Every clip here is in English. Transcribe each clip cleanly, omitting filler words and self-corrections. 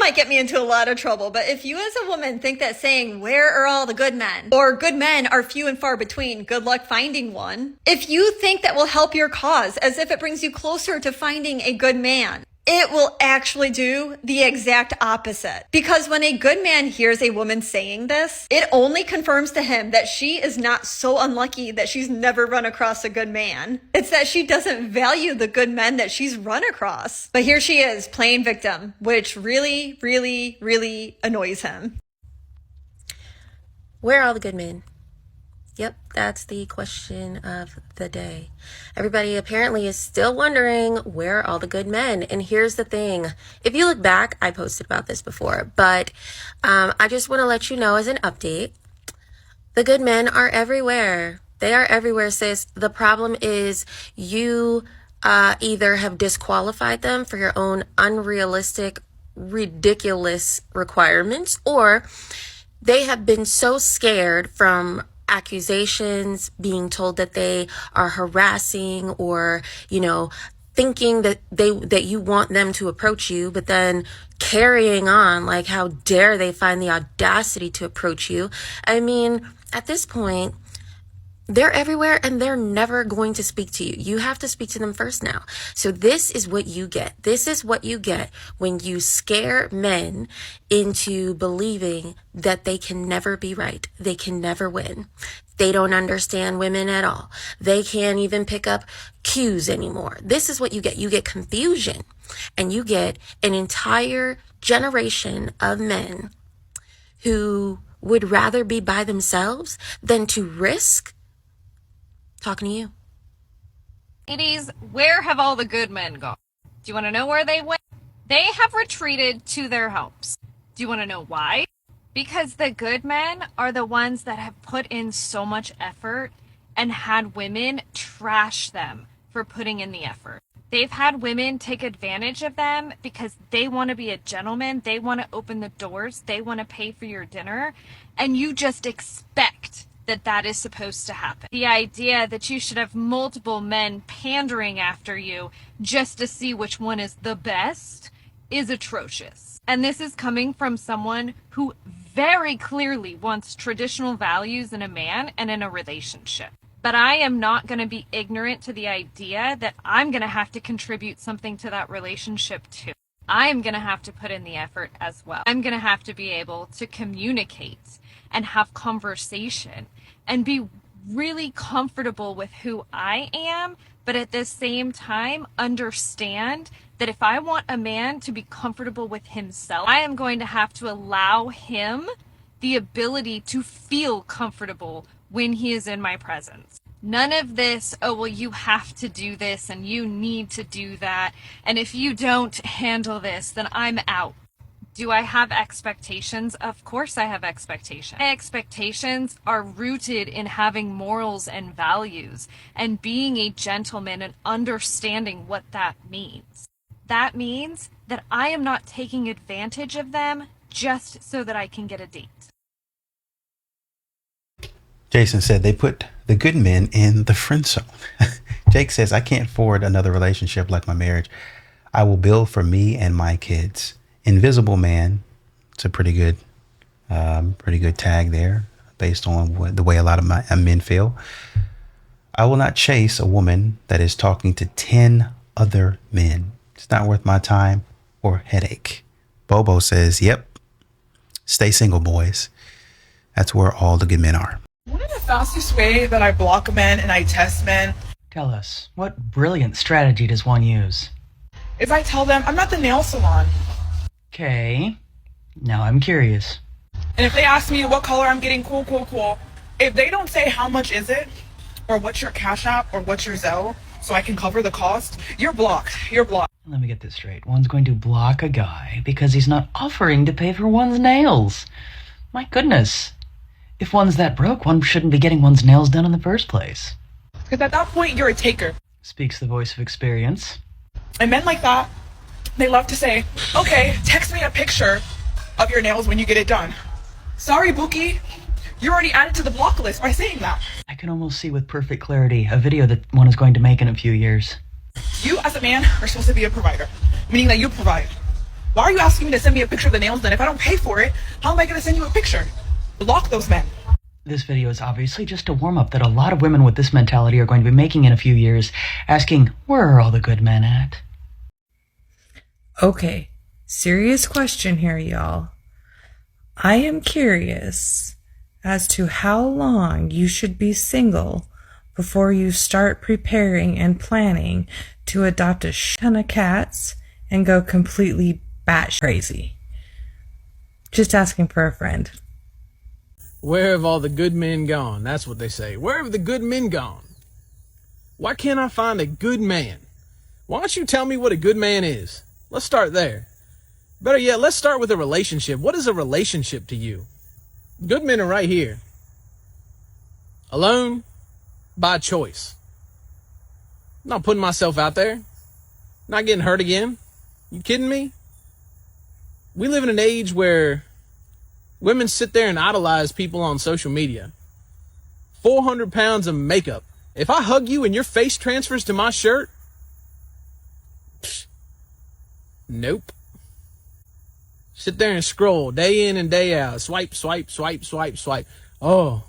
might get me into a lot of trouble, but if you as a woman think that saying, "Where are all the good men?" or "Good men are few and far between, good luck finding one," if you think that will help your cause as if it brings you closer to finding a good man, it will actually do the exact opposite. Because when a good man hears a woman saying this, it only confirms to him that she is not so unlucky that she's never run across a good man. It's that she doesn't value the good men that she's run across. But here she is playing victim, which really, really, really annoys him. Where are all the good men? Yep, that's the question of the day. Everybody apparently is still wondering, where are all the good men? And here's the thing. If you look back, I posted about this before, but I just want to let you know as an update, the good men are everywhere. They are everywhere, sis. The problem is you either have disqualified them for your own unrealistic, ridiculous requirements, or they have been so scared from accusations, being told that they are harassing, or, thinking that you want them to approach you, but then carrying on like, how dare they find the audacity to approach you? I mean, at this point, they're everywhere and they're never going to speak to you. You have to speak to them first now. So this is what you get. This is what you get when you scare men into believing that they can never be right. They can never win. They don't understand women at all. They can't even pick up cues anymore. This is what you get. You get confusion, and you get an entire generation of men who would rather be by themselves than to risk talking to you. Ladies, where have all the good men gone? Do you want to know where they went? They have retreated to their homes. Do you want to know why? Because the good men are the ones that have put in so much effort and had women trash them for putting in the effort. They've had women take advantage of them because they want to be a gentleman. They want to open the doors. They want to pay for your dinner. And you just expect that is supposed to happen. The idea that you should have multiple men pandering after you just to see which one is the best is atrocious. And this is coming from someone who very clearly wants traditional values in a man and in a relationship. But I am not going to be ignorant to the idea that I'm going to have to contribute something to that relationship too. I am going to have to put in the effort as well. I'm going to have to be able to communicate and have conversation and be really comfortable with who I am, but at the same time understand that if I want a man to be comfortable with himself, I am going to have to allow him the ability to feel comfortable when he is in my presence. None of this, oh, well, you have to do this and you need to do that, and if you don't handle this, then I'm out. Do I have expectations? Of course I have expectations. My expectations are rooted in having morals and values and being a gentleman and understanding what that means. That means that I am not taking advantage of them just so that I can get a date. Jason said they put the good men in the friend zone. Jake says, I can't afford another relationship like my marriage. I will build for me and my kids. Invisible Man. It's a pretty good tag there based on the way a lot of my men feel. I will not chase a woman that is talking to 10 other men. It's not worth my time or headache. Bobo says, yep, stay single, boys. That's where all the good men are. What is the fastest way that I block men and I test men? Tell us, what brilliant strategy does one use? Is I tell them I'm not the nail salon. Okay, now I'm curious. And if they ask me what color I'm getting, cool. If they don't say how much is it, or what's your Cash App, or what's your Zelle, so I can cover the cost, you're blocked. You're blocked. Let me get this straight. One's going to block a guy because he's not offering to pay for one's nails. My goodness. If one's that broke, one shouldn't be getting one's nails done in the first place. Because at that point, you're a taker. Speaks the voice of experience. And men like that, they love to say, okay, text me a picture of your nails when you get it done. Sorry, Bookie. You're already added to the block list by saying that. I can almost see with perfect clarity a video that one is going to make in a few years. You, as a man, are supposed to be a provider, meaning that you provide. Why are you asking me to send me a picture of the nails done? If I don't pay for it, how am I going to send you a picture? Block those men. This video is obviously just a warm-up that a lot of women with this mentality are going to be making in a few years, asking, where are all the good men at? Okay, serious question here, y'all. I am curious as to how long you should be single before you start preparing and planning to adopt a ton of cats and go completely batshit crazy. Just asking for a friend. Where have all the good men gone? That's what they say. Where have the good men gone? Why can't I find a good man? Why don't you tell me what a good man is? Let's start there. Better yet, let's start with a relationship. What is a relationship to you? Good men are right here. Alone, by choice. Not putting myself out there. Not getting hurt again. You kidding me? We live in an age where women sit there and idolize people on social media. 400 pounds of makeup. If I hug you and your face transfers to my shirt, nope. Sit there and scroll day in and day out. Swipe, swipe, swipe, swipe, swipe. Oh,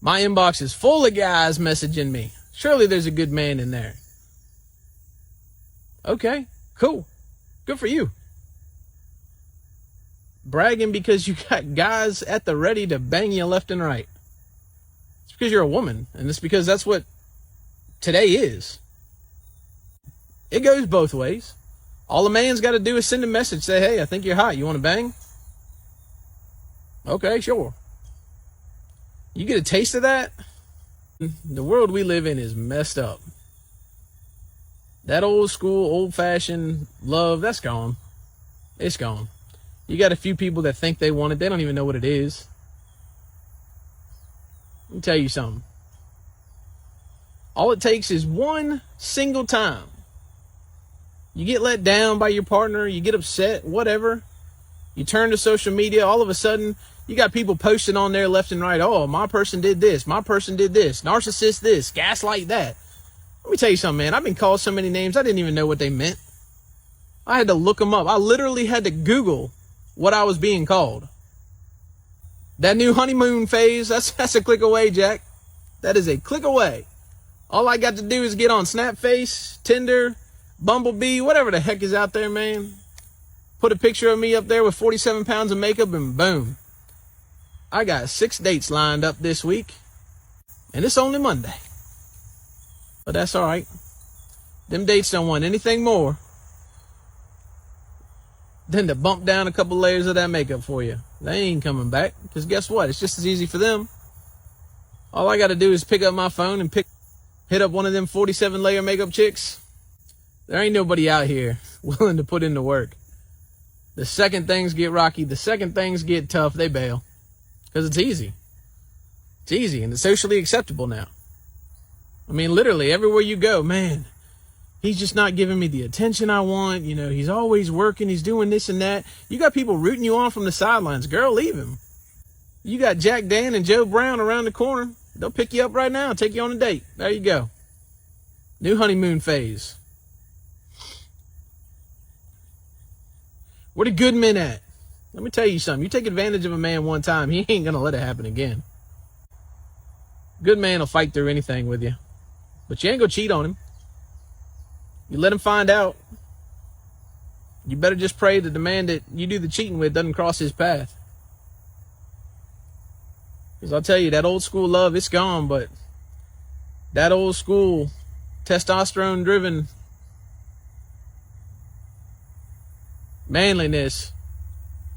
my inbox is full of guys messaging me. Surely there's a good man in there. Okay, cool. Good for you. Bragging because you got guys at the ready to bang you left and right. It's because you're a woman, and it's because that's what today is. It goes both ways. All a man's got to do is send a message, say, hey, I think you're hot. You want to bang? Okay, sure. You get a taste of that? The world we live in is messed up. That old school, old-fashioned love, that's gone. It's gone. You got a few people that think they want it. They don't even know what it is. Let me tell you something. All it takes is one single time. You get let down by your partner, you get upset, whatever. You turn to social media, all of a sudden, you got people posting on there left and right. Oh, my person did this. My person did this. Narcissist this. Gaslight that. Let me tell you something, man. I've been called so many names, I didn't even know what they meant. I had to look them up. I literally had to Google what I was being called. That new honeymoon phase, that's a click away, Jack. That is a click away. All I got to do is get on Snapface, Tinder, Bumblebee, whatever the heck is out there, man. Put a picture of me up there with 47 pounds of makeup and boom. I got 6 dates lined up this week. And it's only Monday. But that's all right. Them dates don't want anything more than to bump down a couple layers of that makeup for you. They ain't coming back. Because guess what? It's just as easy for them. All I got to do is pick up my phone and hit up one of them 47 layer makeup chicks. There ain't nobody out here willing to put in the work. The second things get rocky, the second things get tough, they bail. Because it's easy. It's easy and it's socially acceptable now. I mean, literally, everywhere you go, man, he's just not giving me the attention I want. You know, he's always working, he's doing this and that. You got people rooting you on from the sidelines. Girl, leave him. You got Jack Dan and Joe Brown around the corner. They'll pick you up right now and take you on a date. There you go. New honeymoon phase. Where the good men at? Let me tell you something. You take advantage of a man one time, he ain't going to let it happen again. Good man will fight through anything with you. But you ain't going to cheat on him. You let him find out. You better just pray that the man that you do the cheating with doesn't cross his path. Because I'll tell you, that old school love, it's gone, but that old school testosterone driven manliness,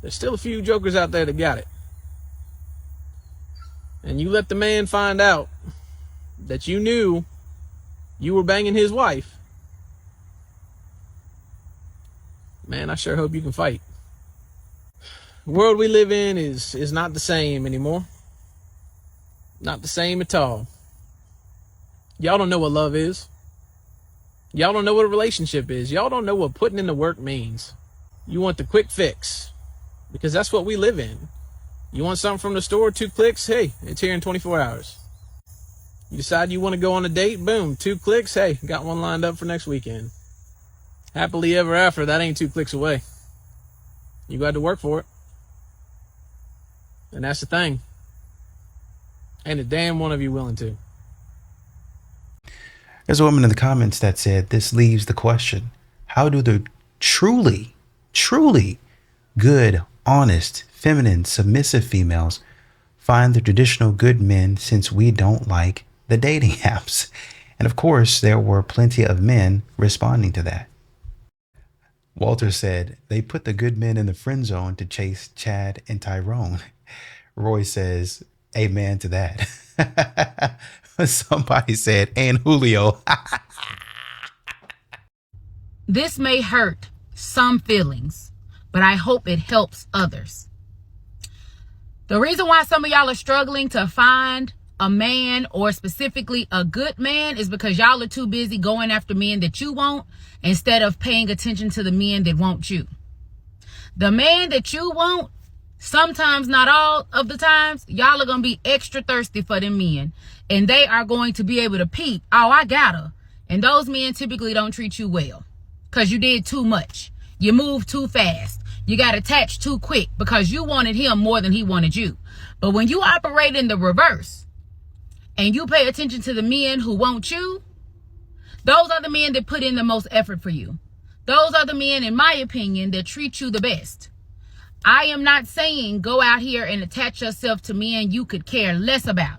there's still a few jokers out there that got it. And you let the man find out that you knew you were banging his wife. Man, I sure hope you can fight. The world we live in is not the same anymore. Not the same at all. Y'all don't know what love is. Y'all don't know what a relationship is. Y'all don't know what putting in the work means. You want the quick fix because that's what we live in. You want something from the store, 2 clicks, hey, it's here in 24 hours. You decide you want to go on a date, boom, 2 clicks, hey, got one lined up for next weekend. Happily ever after, that ain't 2 clicks away. You got to work for it. And that's the thing. Ain't a damn one of you willing to. There's a woman in the comments that said, this leaves the question, how do the truly good, honest, feminine, submissive females find the traditional good men, since we don't like the dating apps? And of course, there were plenty of men responding to that. Walter said, they put the good men in the friend zone to chase Chad and Tyrone. Roy says, amen to that. Somebody said, and Julio. This may hurt some feelings, but I hope it helps others. The reason why some of y'all are struggling to find a man, or specifically a good man, is because y'all are too busy going after men that you want instead of paying attention to the men that want you. The man that you want, sometimes, not all of the times, y'all are going to be extra thirsty for them men. And they are going to be able to peep, oh, I got her. And those men typically don't treat you well because you did too much. You moved too fast. You got attached too quick because you wanted him more than he wanted you. But when you operate in the reverse and you pay attention to the men who want you, those are the men that put in the most effort for you. Those are the men, in my opinion, that treat you the best. I am not saying go out here and attach yourself to men you could care less about.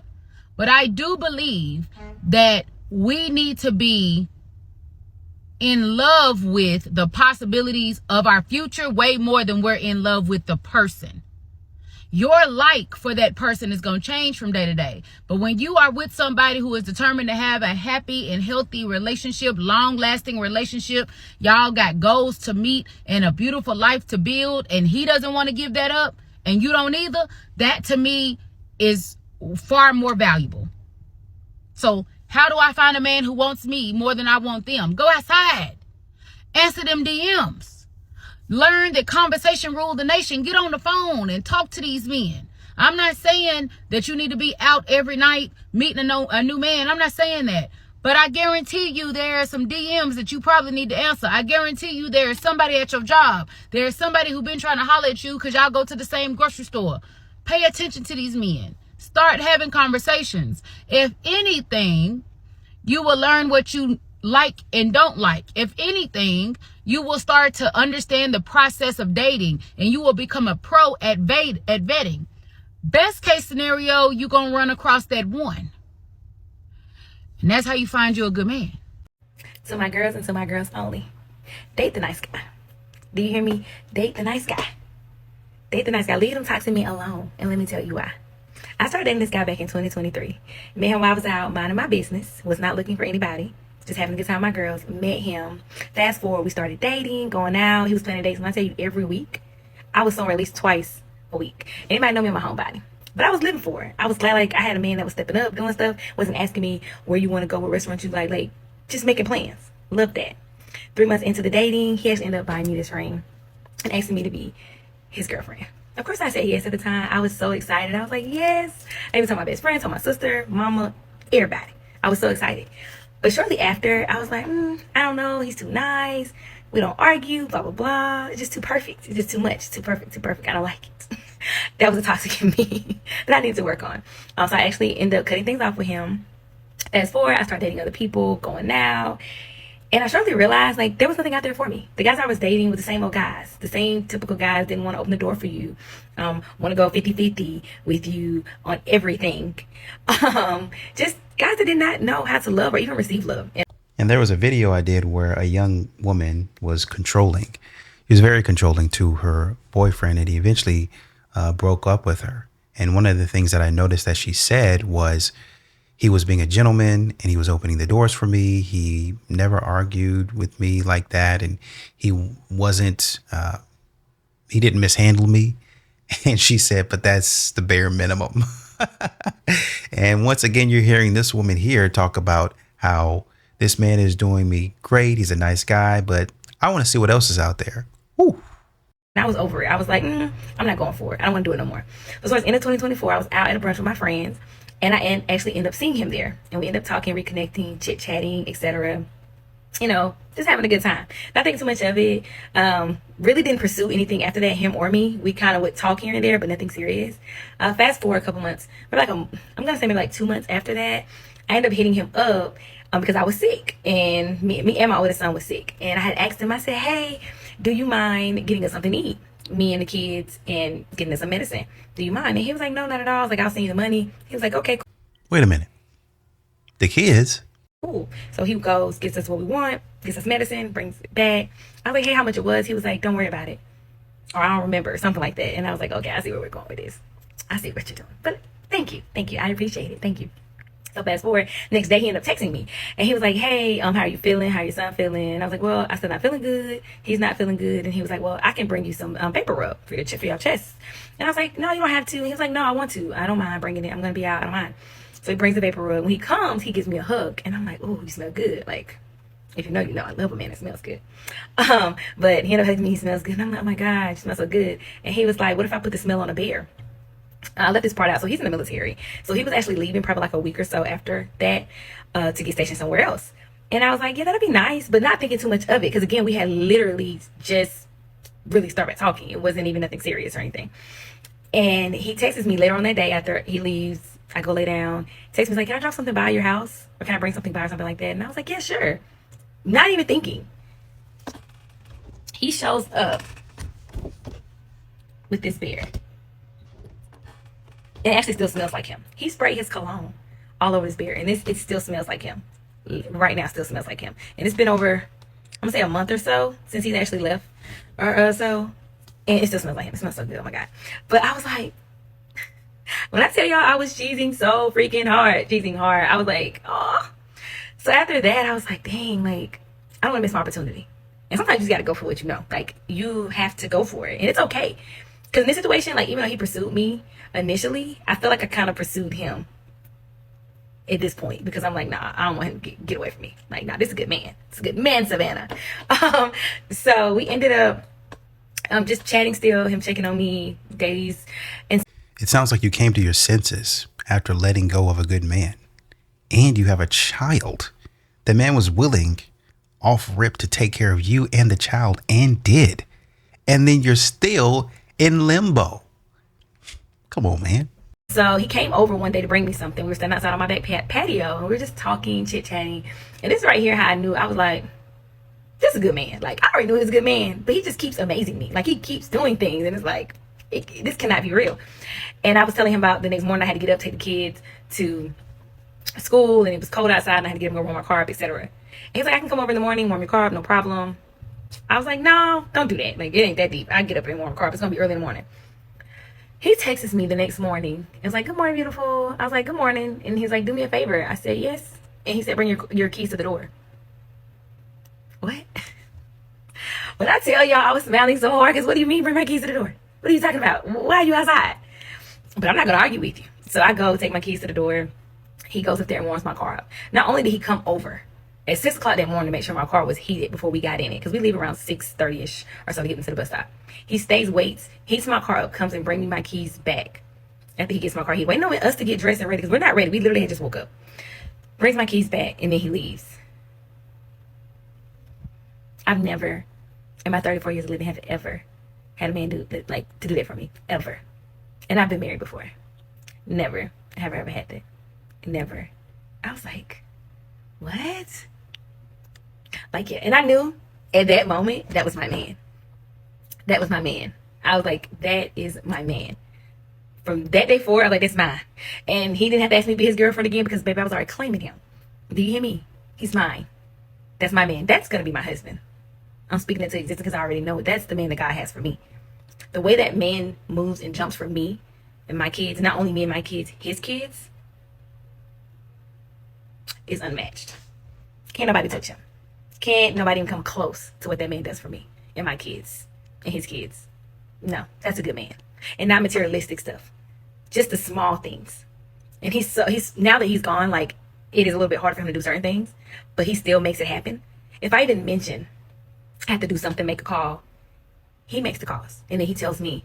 But I do believe that we need to be in love with the possibilities of our future way more than we're in love with the person. Your like for that person is going to change from day to day. But when you are with somebody who is determined to have a happy and healthy relationship, long-lasting relationship, y'all got goals to meet and a beautiful life to build, and he doesn't want to give that up and you don't either, that to me is far more valuable. So how do I find a man who wants me more than I want them? Go outside. Answer them DMs. Learn that conversation rule the nation. Get on the phone and talk to these men. I'm not saying that you need to be out every night meeting a new man. I'm not saying that. But I guarantee you there are some DMs that you probably need to answer. I guarantee you there is somebody at your job. There is somebody who's been trying to holler at you because y'all go to the same grocery store. Pay attention to these men. Start having conversations. If anything, you will learn what you like and don't like. If anything, you will start to understand the process of dating and you will become a pro at vetting. Best case scenario, you're going to run across that one. And that's how you find you a good man. To my girls and to my girls only, date the nice guy. Do you hear me? Date the nice guy. Date the nice guy. Leave them toxic men alone. And let me tell you why. I started dating this guy back in 2023. Met him while I was out minding my business. Was not looking for anybody. Just having a good time with my girls. Met him. Fast forward, we started dating, going out. He was planning dates. When I tell you every week, I was somewhere at least twice a week. Anybody know me in my homebody? But I was living for it. I was glad like I had a man that was stepping up, doing stuff. Wasn't asking me where you want to go, what restaurant you like just making plans. Loved that. 3 months into the dating, he actually ended up buying me this ring and asking me to be his girlfriend. Of course I said yes at the time. I was so excited. I was like, yes. I even told my best friend, told my sister, mama, everybody. I was so excited. But shortly after, I was like, I don't know. He's too nice. We don't argue, blah, blah, blah. It's just too perfect. It's just too much. Too perfect. I don't like it. That was a toxic in me that I need to work on. So I actually ended up cutting things off with him. Fast forward, I started dating other people, going out. And I shortly realized, like, there was nothing out there for me. The guys I was dating were the same old guys. The same typical guys didn't want to open the door for you. Want to go 50-50 with you on everything. Just guys that did not know how to love or even receive love. And there was a video I did where a young woman was controlling. He was very controlling to her boyfriend, and he eventually broke up with her. And one of the things that I noticed that she said was, he was being a gentleman and he was opening the doors for me. He never argued with me like that. And he didn't mishandle me. And she said, but that's the bare minimum. And once again, you're hearing this woman here talk about how this man is doing me great. He's a nice guy, but I want to see what else is out there. Woo. I was over it. I was like, I'm not going for it. I don't want to do it no more. So towards the end of 2024, I was out at a brunch with my friends. And I actually ended up seeing him there. And we ended up talking, reconnecting, chit-chatting, etc. you know, just having a good time. Not thinking too much of it. Really didn't pursue anything after that, him or me. We kind of would talk here and there, but nothing serious. Fast forward a couple months, but like I'm gonna say maybe like 2 months after that, I ended up hitting him up because I was sick, and me and my oldest son was sick, and I had asked him. I said, "Hey, do you mind getting us something to eat? Me and the kids, and getting us some medicine. Do you mind?" And he was like, "No, not at all." I was like, "I'll send you the money." He was like, "Okay, Wait a minute. The kids? cool." So he goes, gets us what we want, gets us medicine, brings it back. I was like, "Hey, how much it was?" He was like, "Don't worry about it," or "I don't remember," something like that. And I was like, "Okay, I see where we're going with this. I see what you're doing." But thank you, I appreciate it. Thank you. So fast forward, next day he ended up texting me, and he was like, "Hey, how are you feeling? How your son feeling?" And I was like, "Well, I still not feeling good. He's not feeling good." And he was like, "Well, I can bring you some paper rub for your chest." And I was like, "No, you don't have to." And he was like, "No, I want to. I don't mind bringing it. I'm gonna be out. I don't mind." So he brings the paper rub. When he comes, he gives me a hug, and I'm like, "Oh, you smell good." Like, if you know, you know. I love a man that smells good. But he ended up hugging me. He smells good. And I'm like, "Oh my God, you smell so good." And he was like, "What if I put the smell on a bear?" I left this part out. So he's in the military. So he was actually leaving probably like a week or so after that to get stationed somewhere else. And I was like, yeah, that'd be nice, but not thinking too much of it. Because again, we had literally just really started talking. It wasn't even nothing serious or anything. And he texts me later on that day after he leaves. I go lay down. Texts me like, "Can I drop something by your house? Or can I bring something by or something like that?" And I was like, "Yeah, sure." Not even thinking. He shows up with this bear. It actually still smells like him. He sprayed his cologne all over his beard, and it still smells like him. Right now, still smells like him. And it's been over, I'm gonna say a month or so since he's actually left, or so, and it still smells like him. It smells so good. Oh my God! But I was like, when I tell y'all, I was cheesing so freaking hard, I was like, oh. So after that, I was like, dang, like I don't want to miss my opportunity. And sometimes you just gotta go for what you know. Like you have to go for it, and it's okay. Because in this situation, like even though he pursued me initially, I feel like I kind of pursued him at this point, because I'm like, nah, I don't want him to get away from me. Like, nah, this is a good man. It's a good man, Savannah. So we ended up just chatting still, him checking on me days. And It sounds like you came to your senses after letting go of a good man. And you have a child. The man was willing, off rip, to take care of you and the child, and did. And then you're still in limbo. Come on, man. so he came over one day to bring me something. We were standing outside on my back patio, and we were just talking, chit-chatting. And this right here, how I knew. I was like, this is a good man. Like, I already knew he was a good man, but he just keeps amazing me. Like, he keeps doing things, and it's like, this cannot be real. And I was telling him about the next morning I had to get up, take the kids to school, and it was cold outside, and I had to get him to warm my car up, etc. And he's like, "I can come over in the morning, warm your car up, no problem." I was like, "No, don't do that. Like, it ain't that deep. I can get up and warm my car up. It's gonna be early in the morning." He texts me the next morning. It was like, "Good morning, beautiful." I was like, "Good morning." And he's like, "Do me a favor." I said, "Yes." And he said, "Bring your keys to the door." What? When I tell y'all I was smiling so hard, because what do you mean bring my keys to the door? What are you talking about? Why are you outside? But I'm not going to argue with you. So I go take my keys to the door. He goes up there and warms my car up. Not only did he come over at 6 o'clock that morning to make sure my car was heated before we got in it, because we leave around 6:30ish or so to get into the bus stop. He stays, waits, heats my car up, comes and brings me my keys back. After he gets my car, he waiting on us to get dressed and ready, because we're not ready. We literally had just woke up. Brings my keys back, and then he leaves. I've never, in my 34 years of living, have ever had a man do that for me, ever. And I've been married before. Never have I ever had that. Never. I was like, what? Like, yeah. And I knew at that moment that was my man. That was my man. I was like, that is my man. From that day forward, I was like, that's mine. And he didn't have to ask me to be his girlfriend again, because, baby, I was already claiming him. Do you hear me? He's mine. That's my man. That's going to be my husband. I'm speaking into existence because I already know it. That's the man that God has for me. The way that man moves and jumps for me and my kids, not only me and my kids, his kids, is unmatched. Can't nobody touch him. Can't nobody even come close to what that man does for me and my kids and his kids. No, that's a good man. And not materialistic stuff. Just the small things. And he's now that he's gone, like, it is a little bit harder for him to do certain things, but he still makes it happen. If I didn't mention I have to do something, make a call, he makes the calls. And then he tells me,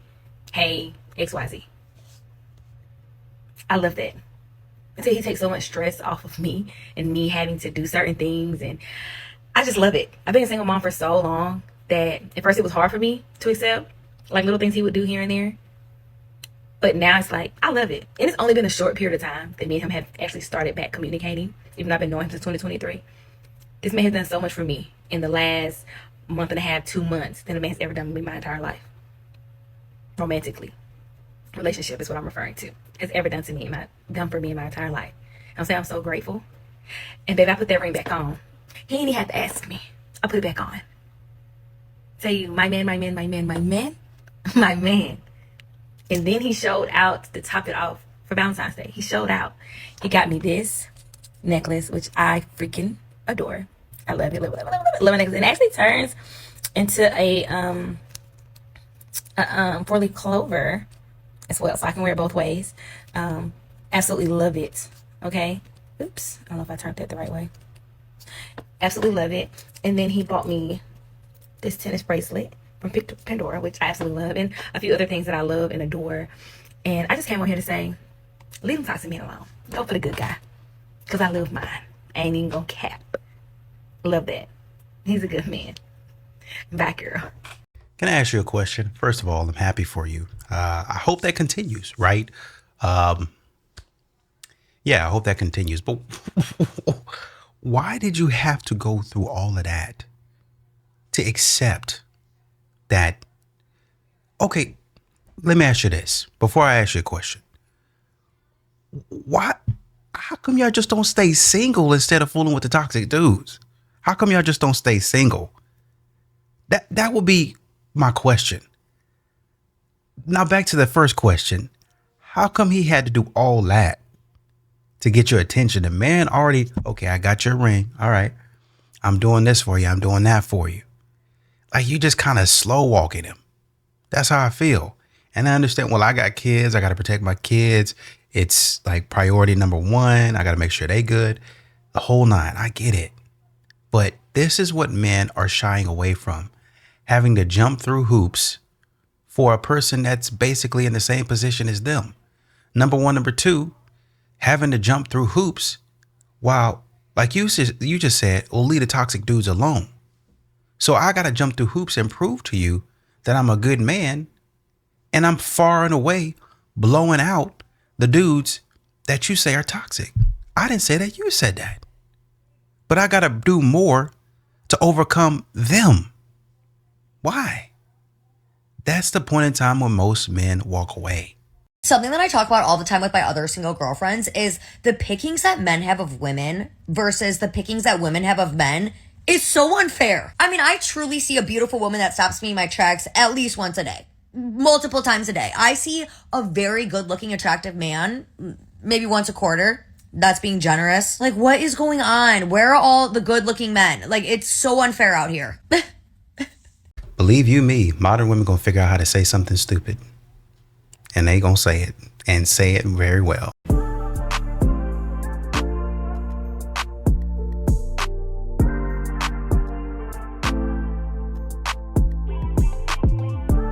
hey, XYZ. I love that. Until he takes so much stress off of me and me having to do certain things. And I just love it. I've been a single mom for so long that at first it was hard for me to accept, like little things he would do here and there. But now it's like, I love it. And it's only been a short period of time that me and him have actually started back communicating, even though I've been knowing him since 2023. This man has done so much for me in the last month and a half, 2 months, than a man's ever done for me my entire life. Romantically. Relationship is what I'm referring to. Has ever done for me in my entire life. I'm saying I'm so grateful. And babe, I put that ring back on. He ain't even have to ask me. I put it back on. Tell you, my man, my man, my man, my man, my man. And then he showed out to top it off for Valentine's Day. He showed out. He got me this necklace, which I freaking adore. I love it. Love a necklace. And it actually turns into a 4-leaf clover as well, so I can wear it both ways. Absolutely love it. Okay. Oops. I don't know if I turned that the right way. Absolutely love it. And then he bought me this tennis bracelet from Pandora, which I absolutely love, and a few other things that I love and adore. And I just came on here to say, leave them toxic men alone. Go for the good guy. Because I love mine. I ain't even gonna cap. Love that. He's a good man. Bye, girl. Can I ask you a question? First of all, I'm happy for you. I hope that continues, right? Yeah, I hope that continues. But why did you have to go through all of that to accept that? Okay, let me ask you this before I ask you a question. How come y'all just don't stay single instead of fooling with the toxic dudes? How come y'all just don't stay single? That would be my question. Now back to the first question. How come he had to do all that to get your attention? The man already, okay, I got your ring. All right. I'm doing this for you. I'm doing that for you. Like, you just kind of slow walking him. That's how I feel. And I understand, well, I got kids. I got to protect my kids. It's like priority number one. I got to make sure they good. The whole nine. I get it. But this is what men are shying away from. Having to jump through hoops for a person that's basically in the same position as them. Number one. Number two, having to jump through hoops while, like you just said, will leave the toxic dudes alone. So I got to jump through hoops and prove to you that I'm a good man, and I'm far and away blowing out the dudes that you say are toxic. I didn't say that. You said that. But I got to do more to overcome them. Why? That's the point in time when most men walk away. Something that I talk about all the time with my other single girlfriends is the pickings that men have of women versus the pickings that women have of men is so unfair. I mean, I truly see a beautiful woman that stops me in my tracks at least once a day, multiple times a day. I see a very good looking, attractive man, maybe once a quarter. That's being generous. Like, what is going on? Where are all the good looking men? Like, it's so unfair out here. Believe you me, modern women gonna figure out how to say something stupid. And they gonna say it, and say it very well.